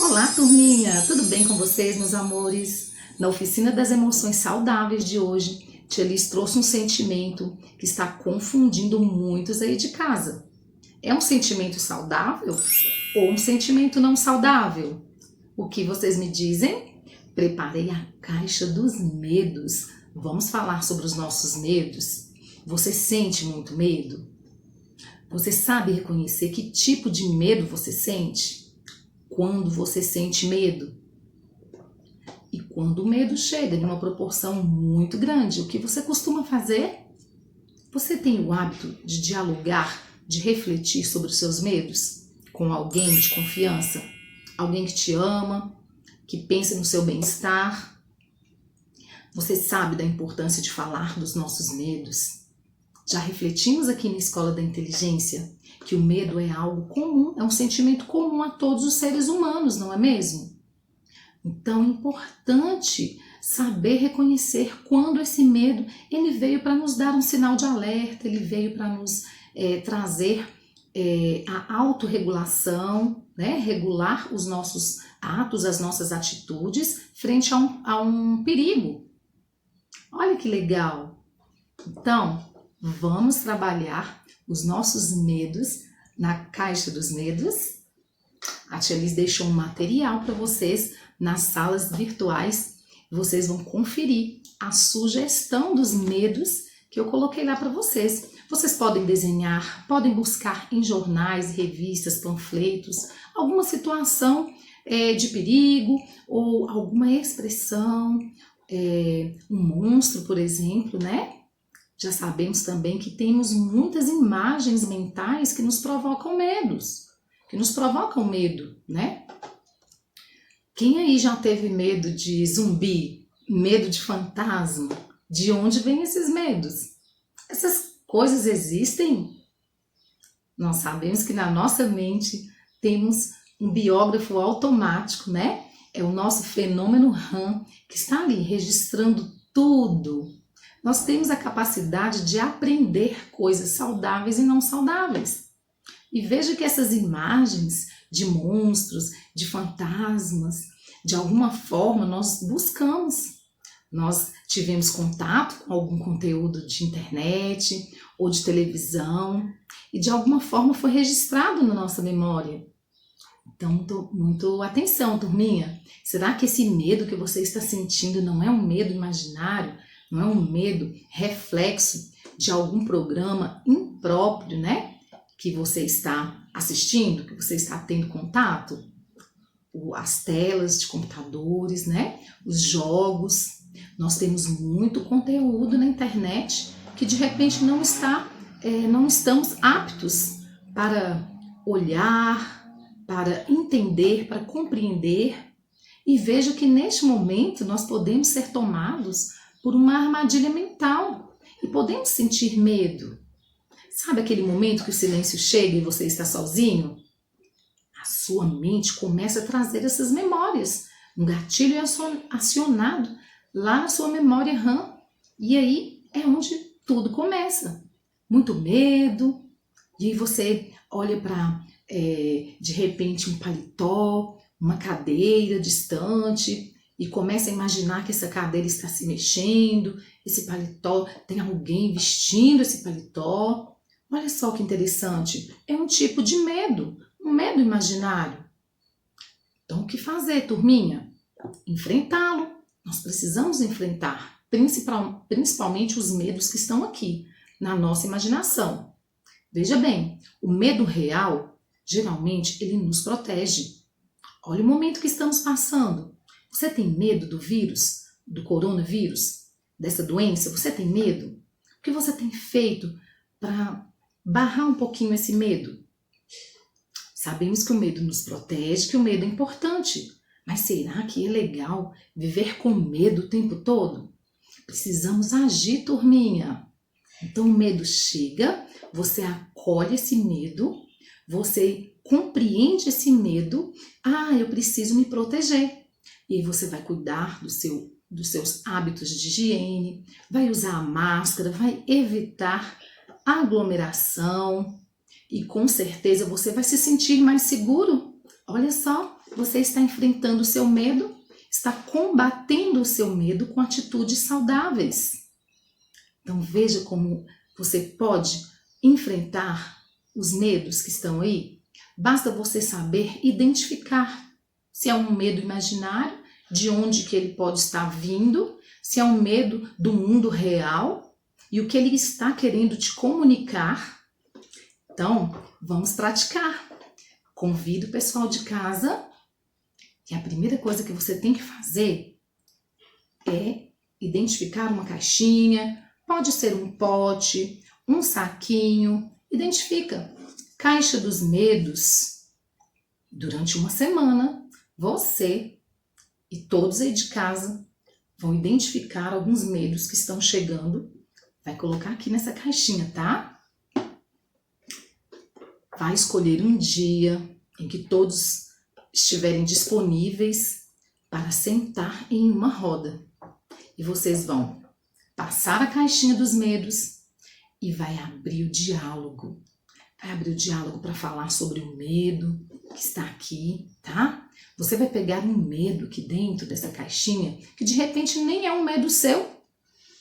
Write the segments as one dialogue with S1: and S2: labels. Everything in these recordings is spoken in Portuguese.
S1: Olá, turminha! Tudo bem com vocês, meus amores? Na oficina das emoções saudáveis de hoje, Tia Liz trouxe um sentimento que está confundindo muitos aí de casa. É um sentimento saudável ou um sentimento não saudável? O que vocês me dizem? Preparei a caixa dos medos. Vamos falar sobre os nossos medos? Você sente muito medo? Você sabe reconhecer que tipo de medo você sente? Quando você sente medo? E quando o medo chega em uma proporção muito grande, o que você costuma fazer? Você tem o hábito de dialogar, de refletir sobre os seus medos com alguém de confiança? Alguém que te ama, que pensa no seu bem-estar? Você sabe da importância de falar dos nossos medos? Já refletimos aqui na Escola da Inteligência que o medo é algo comum, é um sentimento comum a todos os seres humanos, não é mesmo? Então é importante saber reconhecer quando esse medo ele veio para nos dar um sinal de alerta, ele veio para nos trazer a autorregulação, né? Regular os nossos atos, as nossas atitudes frente a um perigo. Olha que legal! Então, vamos trabalhar os nossos medos na caixa dos medos. A Tia Liz deixou um material para vocês nas salas virtuais. Vocês vão conferir a sugestão dos medos que eu coloquei lá para vocês. Vocês podem desenhar, podem buscar em jornais, revistas, panfletos, alguma situação de perigo ou alguma expressão, um monstro, por exemplo, né? Já sabemos também que temos muitas imagens mentais que nos provocam medos, né? Quem aí já teve medo de zumbi, medo de fantasma? De onde vêm esses medos? Essas coisas existem? Nós sabemos que na nossa mente temos um biógrafo automático, né? É o nosso fenômeno RAM que está ali registrando tudo. Nós temos a capacidade de aprender coisas saudáveis e não saudáveis. E veja que essas imagens de monstros, de fantasmas, de alguma forma nós buscamos. Nós tivemos contato com algum conteúdo de internet ou de televisão e de alguma forma foi registrado na nossa memória. Então, muito atenção, turminha. Será que esse medo que você está sentindo não é um medo imaginário? Não é um medo reflexo de algum programa impróprio, né? Que você está assistindo, que você está tendo contato? As telas de computadores, né? Os jogos. Nós temos muito conteúdo na internet que de repente não estamos aptos para olhar, para entender, para compreender. E veja que neste momento nós podemos ser tomados por uma armadilha mental e podemos sentir medo. Sabe aquele momento que o silêncio chega e você está sozinho? A sua mente começa a trazer essas memórias. Um gatilho é acionado lá na sua memória RAM. E aí é onde tudo começa. Muito medo. E aí você olha para, de repente, um paletó, uma cadeira distante e começa a imaginar que essa cadeira está se mexendo, esse paletó, tem alguém vestindo esse paletó. Olha só que interessante, é um tipo de medo, um medo imaginário. Então o que fazer, turminha? Enfrentá-lo. Nós precisamos enfrentar, principalmente os medos que estão aqui, na nossa imaginação. Veja bem, o medo real, geralmente, ele nos protege. Olha o momento que estamos passando. Você tem medo do vírus, do coronavírus, dessa doença? Você tem medo? O que você tem feito para barrar um pouquinho esse medo? Sabemos que o medo nos protege, que o medo é importante. Mas será que é legal viver com medo o tempo todo? Precisamos agir, turminha. Então o medo chega, você acolhe esse medo, você compreende esse medo. Eu preciso me proteger. E aí você vai cuidar dos seus hábitos de higiene, vai usar a máscara, vai evitar aglomeração e com certeza você vai se sentir mais seguro. Olha só, você está enfrentando o seu medo, está combatendo o seu medo com atitudes saudáveis. Então veja como você pode enfrentar os medos que estão aí. Basta você saber identificar se é um medo imaginário, de onde que ele pode estar vindo, se é um medo do mundo real e o que ele está querendo te comunicar. Então, vamos praticar. Convido o pessoal de casa que a primeira coisa que você tem que fazer é identificar uma caixinha, pode ser um pote, um saquinho. Identifica. Caixa dos medos. Durante uma semana, você e todos aí de casa vão identificar alguns medos que estão chegando. Vai colocar aqui nessa caixinha, tá? Vai escolher um dia em que todos estiverem disponíveis para sentar em uma roda. E vocês vão passar a caixinha dos medos e vai abrir o diálogo. Vai abrir o diálogo para falar sobre o medo que está aqui, tá? Você vai pegar um medo aqui dentro dessa caixinha, que de repente nem é um medo seu,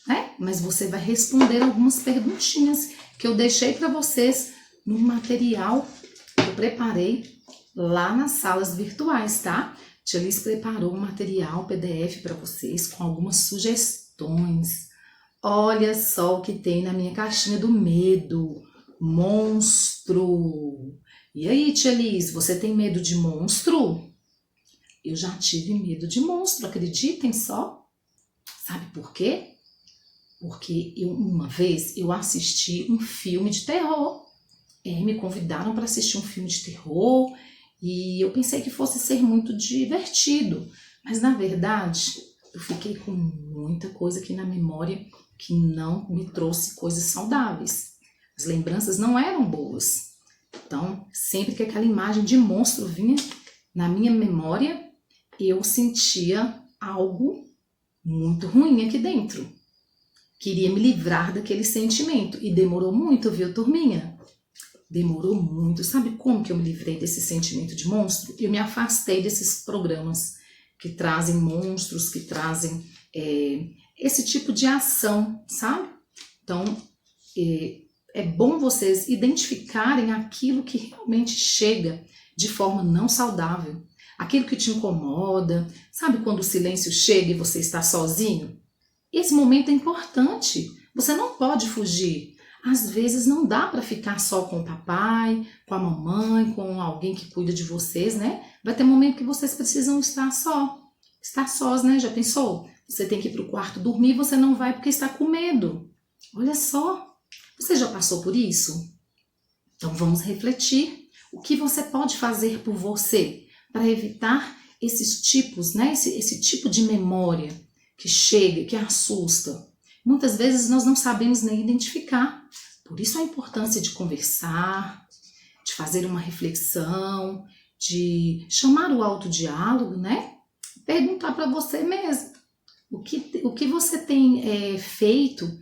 S1: né? Mas você vai responder algumas perguntinhas que eu deixei para vocês no material que eu preparei lá nas salas virtuais, tá? Tia Liz preparou um material PDF para vocês com algumas sugestões. Olha só o que tem na minha caixinha do medo. Monstro. E aí, Tia Liz, você tem medo de monstro? Eu já tive medo de monstro, acreditem só. Sabe por quê? Porque uma vez eu assisti um filme de terror. Me convidaram para assistir um filme de terror e eu pensei que fosse ser muito divertido. Mas, na verdade, eu fiquei com muita coisa aqui na memória que não me trouxe coisas saudáveis. As lembranças não eram boas. Então, sempre que aquela imagem de monstro vinha na minha memória, eu sentia algo muito ruim aqui dentro. Queria me livrar daquele sentimento. E demorou muito, viu, turminha? Demorou muito. Sabe como que eu me livrei desse sentimento de monstro? Eu me afastei desses programas que trazem monstros, que trazem esse tipo de ação, sabe? Então, é bom vocês identificarem aquilo que realmente chega de forma não saudável. Aquilo que te incomoda. Sabe quando o silêncio chega e você está sozinho? Esse momento é importante. Você não pode fugir. Às vezes não dá para ficar só com o papai, com a mamãe, com alguém que cuida de vocês, né? Vai ter momento que vocês precisam estar só. Estar sós, né? Já pensou? Você tem que ir para o quarto dormir e você não vai porque está com medo. Olha só. Você já passou por isso? Então vamos refletir. O que você pode fazer por você para evitar esses tipos, né? Esse tipo de memória que chega, que assusta. Muitas vezes nós não sabemos nem identificar. Por isso a importância de conversar, de fazer uma reflexão, de chamar o autodiálogo, né? Perguntar para você mesmo o que você tem feito,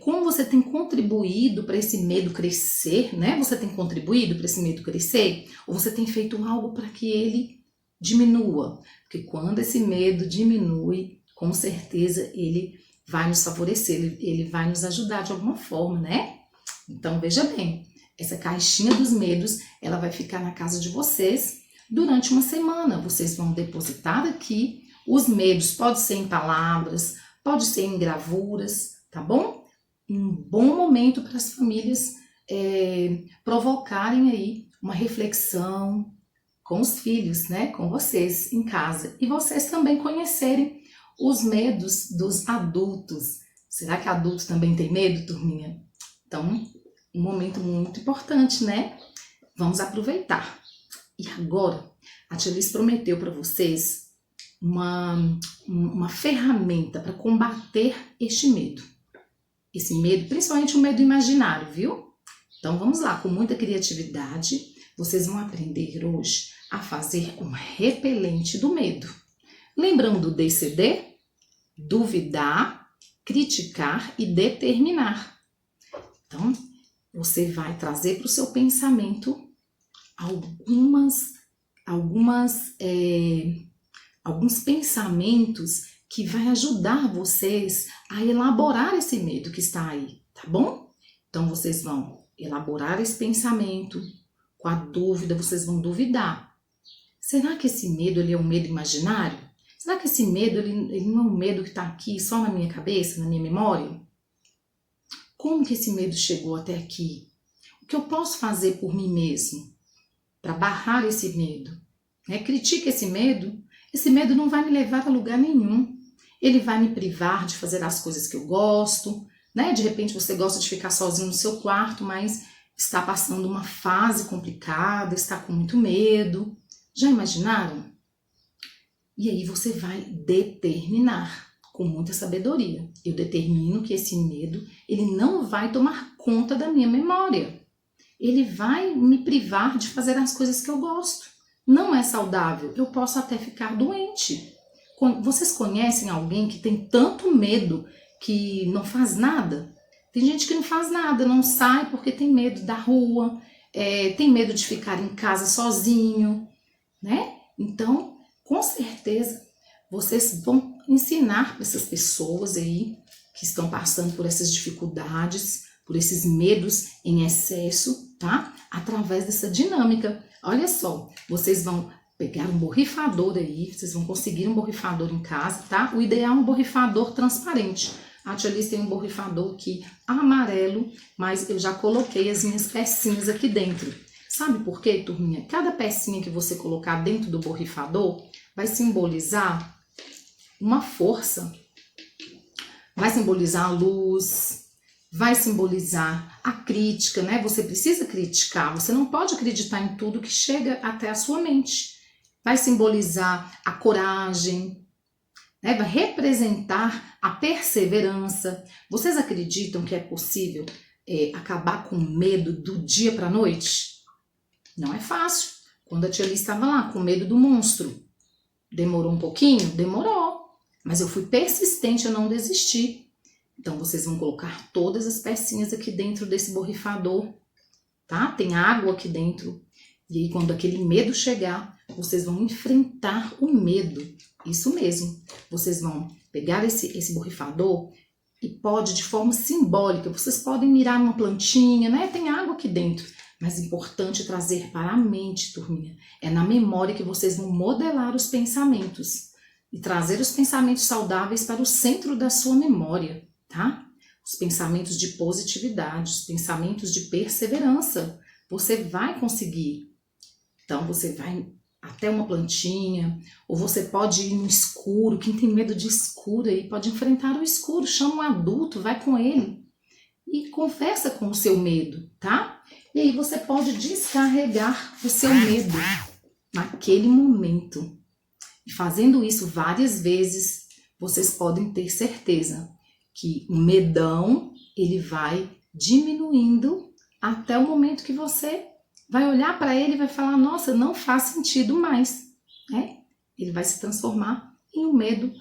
S1: como você tem contribuído para esse medo crescer, né? Você tem contribuído para esse medo crescer? Ou você tem feito algo para que ele diminua? Porque quando esse medo diminui, com certeza ele vai nos favorecer, ele vai nos ajudar de alguma forma, né? Então, veja bem, essa caixinha dos medos, ela vai ficar na casa de vocês durante uma semana. Vocês vão depositar aqui os medos, pode ser em palavras, pode ser em gravuras, tá bom? Um bom momento para as famílias provocarem aí uma reflexão com os filhos, né? Com vocês em casa. E vocês também conhecerem os medos dos adultos. Será que adultos também tem medo, turminha? Então, um momento muito importante, né? Vamos aproveitar. E agora, a Tia Liz prometeu para vocês uma ferramenta para combater este medo. Esse medo, principalmente o medo imaginário, viu? Então, vamos lá, com muita criatividade, vocês vão aprender hoje a fazer um repelente do medo. Lembrando do DCD? Duvidar, criticar e determinar. Então, você vai trazer para o seu pensamento alguns alguns pensamentos que vai ajudar vocês a elaborar esse medo que está aí, tá bom? Então vocês vão elaborar esse pensamento, com a dúvida vocês vão duvidar. Será que esse medo ele é um medo imaginário? Será que esse medo ele não é um medo que está aqui só na minha cabeça, na minha memória? Como que esse medo chegou até aqui? O que eu posso fazer por mim mesmo para barrar esse medo? Critique esse medo não vai me levar a lugar nenhum. Ele vai me privar de fazer as coisas que eu gosto, De repente você gosta de ficar sozinho no seu quarto, mas está passando uma fase complicada, está com muito medo. Já imaginaram? E aí você vai determinar com muita sabedoria. Eu determino que esse medo, ele não vai tomar conta da minha memória. Ele vai me privar de fazer as coisas que eu gosto. Não é saudável. Eu posso até ficar doente. Vocês conhecem alguém que tem tanto medo que não faz nada? Tem gente que não faz nada, não sai porque tem medo da rua, tem medo de ficar em casa sozinho, Então, com certeza, vocês vão ensinar para essas pessoas aí que estão passando por essas dificuldades, por esses medos em excesso, tá? Através dessa dinâmica. Olha só, vocês vão pegar um borrifador aí, vocês vão conseguir um borrifador em casa, tá? O ideal é um borrifador transparente. A Tia Liz tem um borrifador aqui amarelo, mas eu já coloquei as minhas pecinhas aqui dentro. Sabe por quê, turminha? Cada pecinha que você colocar dentro do borrifador vai simbolizar uma força, vai simbolizar a luz, vai simbolizar a crítica, Você precisa criticar, você não pode acreditar em tudo que chega até a sua mente. Vai simbolizar a coragem, Vai representar a perseverança. Vocês acreditam que é possível acabar com o medo do dia para a noite? Não é fácil. Quando a Tia Liz estava lá com medo do monstro, demorou um pouquinho? Demorou. Mas eu fui persistente, eu não desisti. Então vocês vão colocar todas as pecinhas aqui dentro desse borrifador, tá? Tem água aqui dentro. E aí quando aquele medo chegar, vocês vão enfrentar o medo. Isso mesmo. Vocês vão pegar esse borrifador e pode de forma simbólica. Vocês podem mirar numa plantinha, Tem água aqui dentro. Mas é importante trazer para a mente, turminha. É na memória que vocês vão modelar os pensamentos. E trazer os pensamentos saudáveis para o centro da sua memória, tá? Os pensamentos de positividade, os pensamentos de perseverança. Você vai conseguir. Então, você vai até uma plantinha, ou você pode ir no escuro. Quem tem medo de escuro aí pode enfrentar o escuro. Chama um adulto, vai com ele e conversa com o seu medo, tá? E aí você pode descarregar o seu medo naquele momento. E fazendo isso várias vezes, vocês podem ter certeza que o medão, ele vai diminuindo até o momento que você vai olhar para ele e vai falar, nossa, não faz sentido mais, Ele vai se transformar em um medo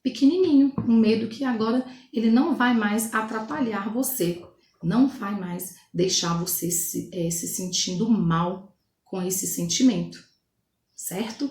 S1: pequenininho, um medo que agora ele não vai mais atrapalhar você, não vai mais deixar você se sentindo mal com esse sentimento, certo?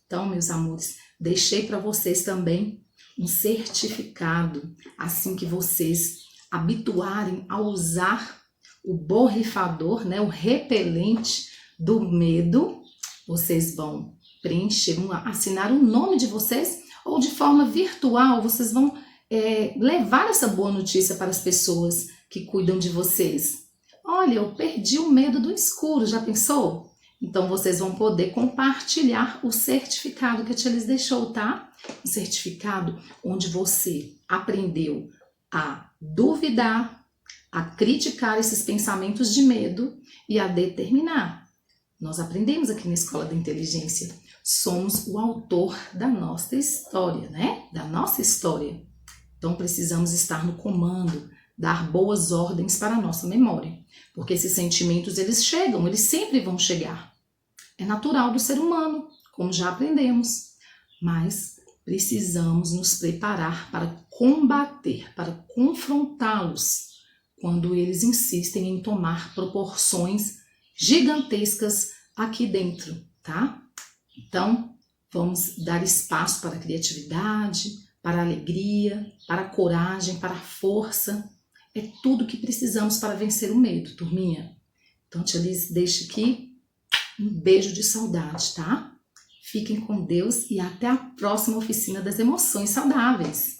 S1: Então, meus amores, deixei para vocês também um certificado, assim que vocês habituarem a usar o borrifador, o repelente do medo, vocês vão preencher, assinar o nome de vocês, ou de forma virtual, vocês vão levar essa boa notícia para as pessoas que cuidam de vocês. Olha, eu perdi o medo do escuro, já pensou? Então, vocês vão poder compartilhar o certificado que a Tia Liz deixou, tá? Um certificado onde você aprendeu a duvidar, a criticar esses pensamentos de medo e a determinar. Nós aprendemos aqui na Escola da Inteligência. Somos o autor da nossa história, Da nossa história. Então, precisamos estar no comando, dar boas ordens para a nossa memória. Porque esses sentimentos, eles chegam, eles sempre vão chegar. É natural do ser humano, como já aprendemos. Mas precisamos nos preparar para combater, para confrontá-los, quando eles insistem em tomar proporções gigantescas aqui dentro, tá? Então, vamos dar espaço para a criatividade, para a alegria, para a coragem, para a força. É tudo que precisamos para vencer o medo, turminha. Então, Tia Liz deixa aqui um beijo de saudade, tá? Fiquem com Deus e até a próxima oficina das emoções saudáveis.